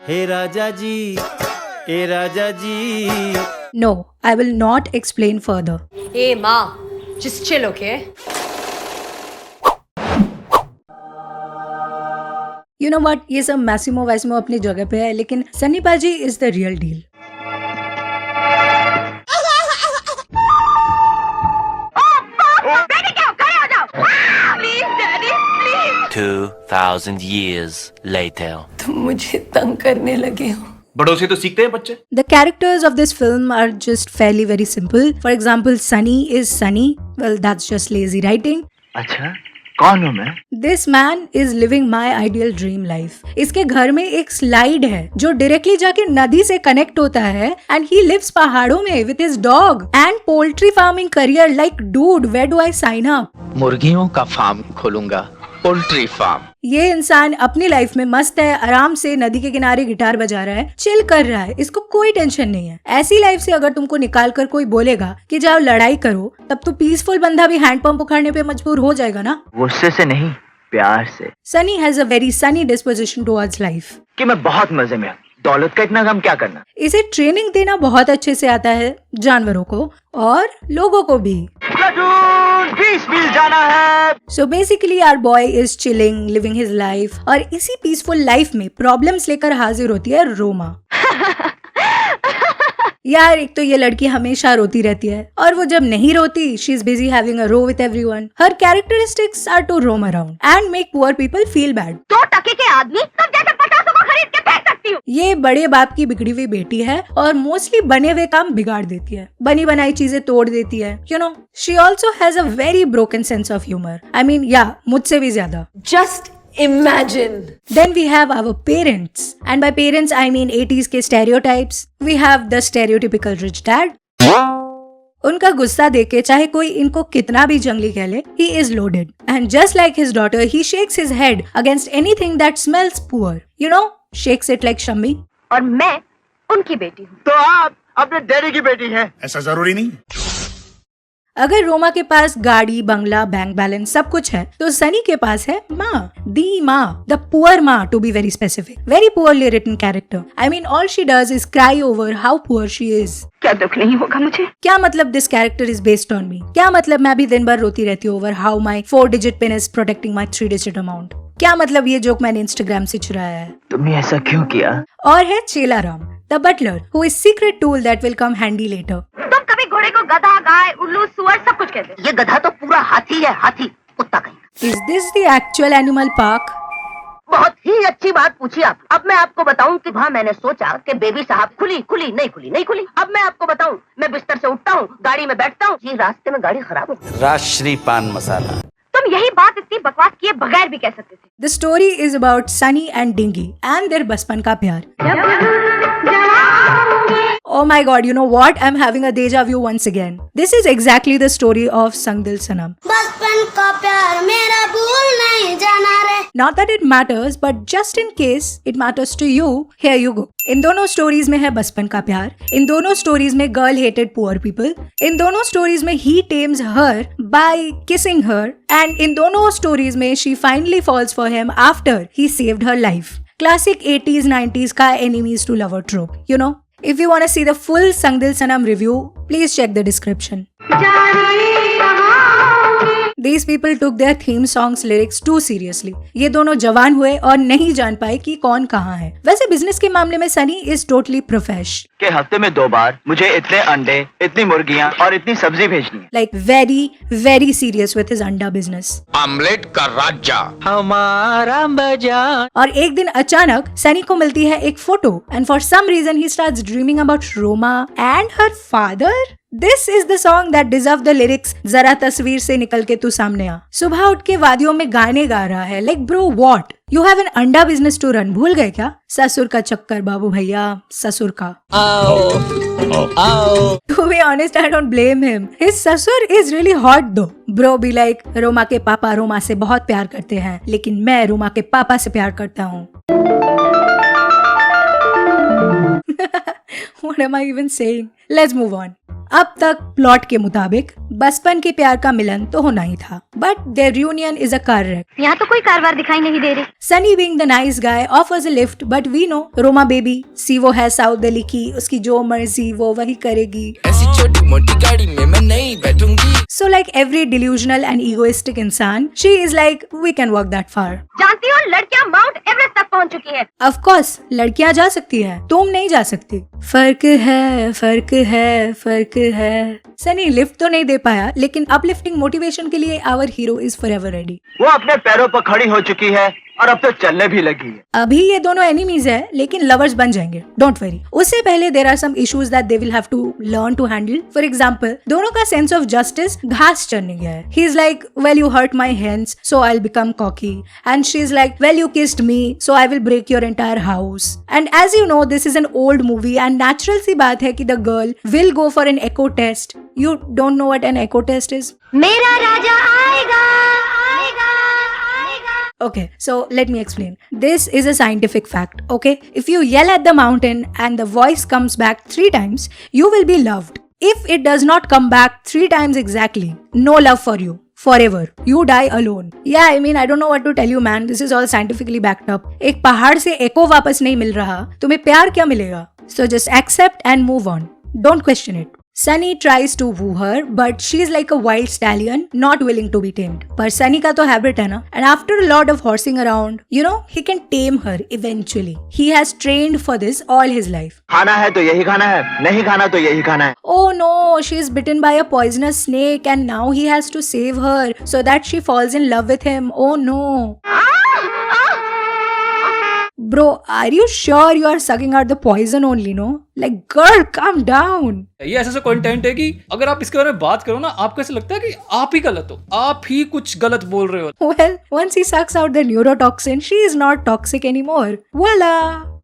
Hey Raja ji, A Raja ji. No, I will not explain further. Hey, Ma, just chill, okay? You know what? ये सब Masimo वैसिमो अपनी जगह पे है, लेकिन सन्नी पाजी इज द रियल डील. बेटे क्या खड़े हो जाओ, please daddy please. 2000 years later. तुम मुझे तंग करने लगे हो. बड़ों से तो सीखते हैं बच्चे. The characters of this film are just fairly very simple. For example, Sunny is Sunny. Well, that's just lazy writing. अच्छा, कौन हूँ मैं? This man is living my ideal dream life. इसके घर में एक स्लाइड है जो डायरेक्टली जाके नदी से कनेक्ट होता है and he lives पहाड़ों में with his dog and poultry farming career. Like, dude, where do I sign up? मुर्गियों का फार्म खोलूंगा, पोल्ट्री फार्म. ये इंसान अपनी लाइफ में मस्त है, आराम से नदी के किनारे गिटार बजा रहा है, चिल कर रहा है, इसको कोई टेंशन नहीं है. ऐसी लाइफ से अगर तुमको निकाल कर कोई बोलेगा कि जाओ लड़ाई करो, तब तो पीसफुल बंदा भी हैंडपंप उखाड़ने पे मजबूर हो जाएगा ना. गुस्से से नहीं, प्यार से. Sunny has a very Sunny disposition towards life. कि मैं बहुत मजे में हूँ, दौलत का इतना गम क्या करना. इसे ट्रेनिंग देना बहुत अच्छे से आता है, जानवरों को और लोगों को भी. बीस मील जाना है. So basically our boy is chilling, living his life. और इसी पीसफुल लाइफ में प्रॉब्लम्स लेकर हाजिर होती है रोमा. यार, एक तो ये लड़की हमेशा रोती रहती है और वो जब नहीं रोती, she is busy having a row with everyone. Her characteristics are to roam around and make poor people feel bad. 2 टके के आदमी सब जैसे 50 को खरीद के फेंक सकती हूँ. ये बड़े बाप की बिगड़ी हुई बेटी है और मोस्टली बने हुए काम बिगाड़ देती है, बनी बनाई चीजें तोड़ देती है. You know, she also has a very broken sense of humor. I mean, yeah, मुझसे भी ज्यादा. Just imagine. Then we have our parents. And by parents, I mean 80s के stereotypes. We have the stereotypical rich dad. उनका गुस्सा देके चाहे कोई इनको कितना भी जंगली कह ले, he is loaded. And just like his daughter, he shakes his head against anything that smells poor. You know, shakes it like Shammi. और मैं उनकी बेटी हूँ. तो आप अपने डैडी की बेटी हैं. ऐसा जरूरी नहीं. अगर रोमा के पास गाड़ी, बंगला, बैंक बैलेंस सब कुछ है, तो सनी के पास है माँ, the maa, the poor maa to be very specific. Very poorly written character. I mean, all she does is cry over how poor she is. क्या दुख नहीं होगा मुझे? क्या मतलब this character is based on me? क्या मतलब मैं भी दिन भर रोती रहती हूँ over how my 4 digit pin is protecting my 3 digit amount? क्या मतलब ये जोक मैंने इंस्टाग्राम से चुराया है? तुमने ऐसा क्यों किया? और है Chela Ram, the butler, who is secret tool that will come handy later. तुम कभी घोड़े को गधा, गाय, उल्लू, सुअर सब कुछ कहते हो. ये गधा तो पूरा हाथी है, हाथी, कुत्ता कहीं. Is this the actual animal park? बहुत ही अच्छी बात पूछी आप. अब मैं आपको बताऊं कि वहाँ मैंने सोचा कि बेबी साहब खुली खुली नहीं खुली नहीं खुली. अब मैं आपको बताऊं, मैं बिस्तर से उठता हूँ, गाड़ी में बैठता हूँ, ये रास्ते में गाड़ी खराब हो. राजश्री पान मसाला. तुम यही बात इतनी बकवास किए बगैर भी कह सकते थे. The story is about Sunny and Dingy and their बचपन का प्यार. Oh my god, you know what? I'm having a deja vu once again. This is exactly the story of Sang Dil Sanam. बचपन का प्यार मेरा भूल नहीं जाना रे. Not that it matters, but just in case it matters to you, here you go. इन दोनों stories में है बचपन का प्यार. इन दोनों स्टोरीज में गर्ल हेटेड पुअर पीपल. इन दोनों स्टोरीज में he tames her by kissing her. And इन दोनों स्टोरीज में she finally falls for him after he saved her life. Classic 80s 90s का enemies to lover trope, you know. If you want to see the full Sang Dil Sanam review, please check the description. These people took their theme songs lyrics too seriously. ये दोनों जवान हुए और नहीं जान पाए कि कौन कहाँ है. वैसे बिजनेस के मामले में सनी is totally profesh. कि हफ्ते में 2 बार मुझे इतने अंडे, इतनी मुर्गियाँ और इतनी सब्जी भेजनी है. Like very, very serious with his अंडा business. आमलेट का राजा हमारा बाजार. और एक दिन अचानक सनी को मिलती है एक photo and for some reason he starts dreaming about Roma and her father. This is the song that deserve the lyrics. जरा तस्वीर से निकल के तू सामने आ. सुबह उठ के वादियों में गाने गा रहा है. Like bro, what? You have an अंडा business to run. भूल गए क्या? ससुर का चक्कर बाबू भैया, ससुर का. To be honest, I don't blame him. His ससुर is really hot though. Bro be like, Roma के पापा रोमा से बहुत प्यार करते हैं, लेकिन मैं रोमा के पापा से प्यार करता हूँ. What am I even saying? Let's move on. अब तक प्लॉट के मुताबिक बचपन के प्यार का मिलन तो होना ही था, but their reunion is a car wreck. यहाँ तो कोई कारवार दिखाई नहीं दे रही. Sunny being the nice guy offers a lift, but we know Roma baby सी वो है साउथ दिल्ली की, उसकी जो मर्जी वो वही करेगी. ऐसी छोटी मोटी गाड़ी में मैं नहीं बैठूंगी. So like every delusional and egoistic इंसान, she is like we can walk that far. जानती हो लड़कियां माउंट एवरेस्ट तक पहुंच चुकी है. Of course, लड़कियां जा सकती हैं, तुम नहीं जा सकती. फर्क है, फर्क है, फर्क है. सनी लिफ्ट तो नहीं दे पाया, लेकिन अपलिफ्टिंग मोटिवेशन के लिए our hero is forever ready. वो अपने पैरों पर खड़ी हो चुकी है और अब तो चलने भी लगी है. अभी ये दोनों एनिमीज है, लेकिन लवर्स बन जाएंगे, डोंट वरी. उससे पहले there are some issues that they will have to learn to handle. For example, दोनों का सेंस ऑफ जस्टिस घास चढ़ने गया है. He is like, well you hurt my hands so I will become cocky, and she is like, well you kissed me so I will break your entire house. And as you know this is an old movie and natural सी बात है कि the girl will go for an echo test. You don't know what an echo test is? मेरा राजा आएगा, आएगा, आएगा. Okay, so let me explain. This is a scientific fact, okay? If you yell at the mountain and the voice comes back 3 times, you will be loved. If it does not come back 3 times exactly, no love for you. Forever. You die alone. Yeah, I mean, I don't know what to tell you, man. This is all scientifically backed up. एक पहाड़ से echo वापस नहीं मिल रहा, तुम्हें प्यार क्या मिलेगा? So just accept and move on. Don't question it. Sunny tries to woo her, but she is like a wild stallion, not willing to be tamed. पर Sunny का तो habit है ना, and after a lot of horsing around, you know, he can tame her eventually. He has trained for this all his life. खाना है तो यही खाना है, नहीं खाना तो यही खाना है. Oh no, she is bitten by a poisonous snake, and now he has to save her so that she falls in love with him. Oh no. Bro, are you sure you are sucking out the poison only, no? Like, girl, calm down. ये ऐसा content है कि अगर आप इसके बारे में बात करो ना, आपको ऐसा लगता है कि आप ही गलत हो, आप ही कुछ गलत बोल रहे हो. Well, once he sucks out the neurotoxin, she is not toxic anymore. Voila!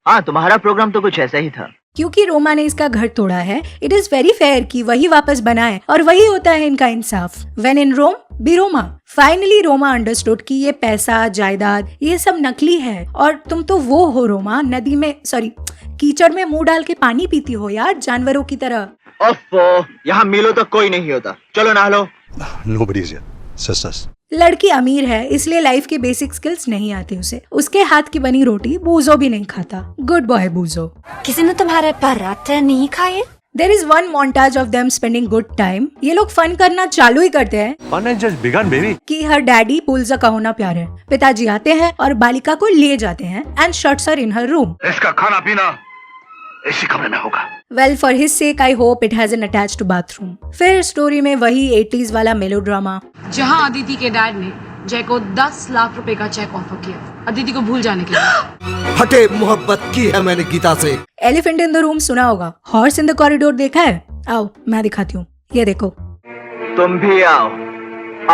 हाँ, तुम्हारा प्रोग्राम तो कुछ ऐसा ही था. क्योंकि रोमा ने इसका घर तोड़ा है, इट इज वेरी फेयर कि वही वापस बनाए, और वही होता है इनका इंसाफ. When in Rome, be Roma. Finally Roma understood कि ये पैसा, जायदाद, ये सब नकली है, और तुम तो वो हो रोमा, नदी में कीचड़ में मुंह डाल के पानी पीती हो यार, जानवरों की तरह. ओफो, यहाँ मीलों तक कोई नहीं होता. चलो नहा लो. Nobody's here. Sisters. लड़की अमीर है, इसलिए लाइफ के बेसिक स्किल्स नहीं आते उसे. उसके हाथ की बनी रोटी बूजो भी नहीं खाता. Good boy बूजो. किसी ने तुम्हारे पराठे नहीं खाए? There is one montage of them spending good time. ये लोग फन करना चालू ही करते हैं. Fun has just begun, baby. कि हर डैडी पुल्जा का होना प्यार है. पिताजी आते हैं और बालिका को ले जाते हैं and shuts her in her room. इसका खाना पीना इसी कमरे में होगा. Well, for his sake, I hope it has an attached bathroom. फिर स्टोरी में वही 80s वाला मेलोड्रामा, जहां अदिति के डैड ने जय को 10 लाख रुपए का चेक ऑफर किया अदिति को भूल जाने के लिए. हटे मोहब्बत की है मैंने गीता से. एलिफेंट इन द रूम सुना होगा. हॉर्स इन द कॉरिडोर देखा है? आओ मैं दिखाती हूँ, ये देखो. तुम भी आओ,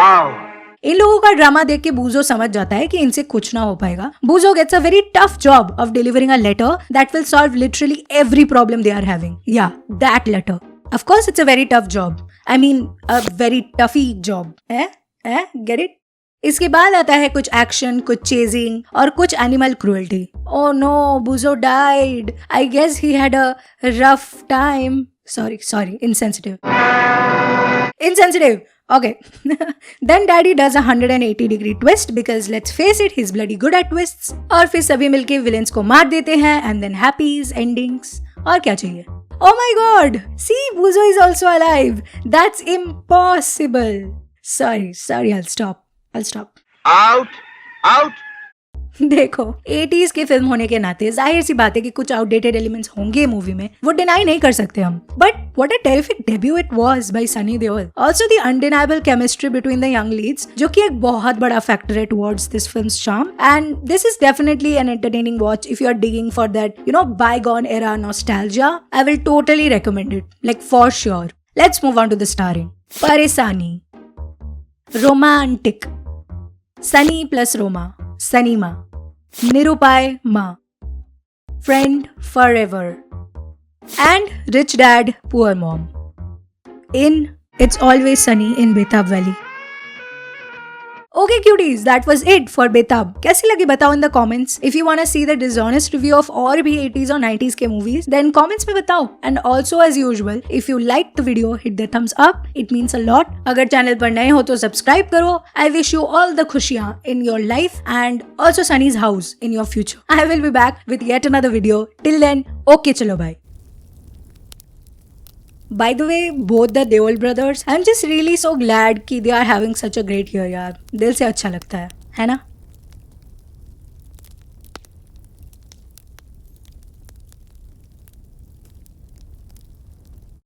आओ. इन लोगों का ड्रामा देख के बूजो समझ जाता है कि इनसे कुछ ना हो पाएगा. Boojo gets a very tough job of delivering a letter that will solve literally every problem they are having. Yeah that letter. Of course it's a very tough job. I mean a very toughie job. Get it? इसके बाद आता है कुछ action, कुछ chasing और कुछ animal cruelty. Oh no, Bujo died. I guess he had a rough time. Sorry, insensitive. Okay. Then daddy does a 180-degree twist because let's face it, he's bloody good at twists. और फिर सभी मिलके villains को मार देते हैं and then happy's endings. और क्या चाहिए? Oh my God! See, Buzo is also alive. That's impossible. Sorry, I'll stop. Out. देखो 80s की फिल्म होने के नाते जाहिर सी बात है कि कुछ आउटडेटेड एलिमेंट्स होंगे मूवी में, वो डिनाई नहीं कर सकते हम. But what a terrific debut it was by Sunny Deol. Also the undeniable chemistry between the young leads, जो कि एक बहुत बड़ा फैक्टर है towards this film's charm. And this is definitely an entertaining watch if you are digging for that bygone era nostalgia. I will totally recommend it, like for sure. Let's move on to the starring. परेशानी, romantic, Sunny plus Roma, सनीमा, निरुपाय माँ, friend forever, and rich dad, poor mom. In It's Always Sunny in Betab Valley. Okay cuties, that was it for बेताब. कैसी लगी बताओ in the comments. If you wanna see the dishonest review of और भी 80s और 90s के movies, then comments में बताओ. And also as usual, if you liked the video, hit the thumbs up. It means a lot. अगर channel पर नए हो तो सब्सक्राइब करो. I wish you all the खुशियाँ in your life and also Sunny's house in your future. I will be back with yet another video. Till then, okay चलो bye. By the way, both the Deol brothers, I'm just really so glad कि they are having such a great year यार. दिल से अच्छा लगता है ना?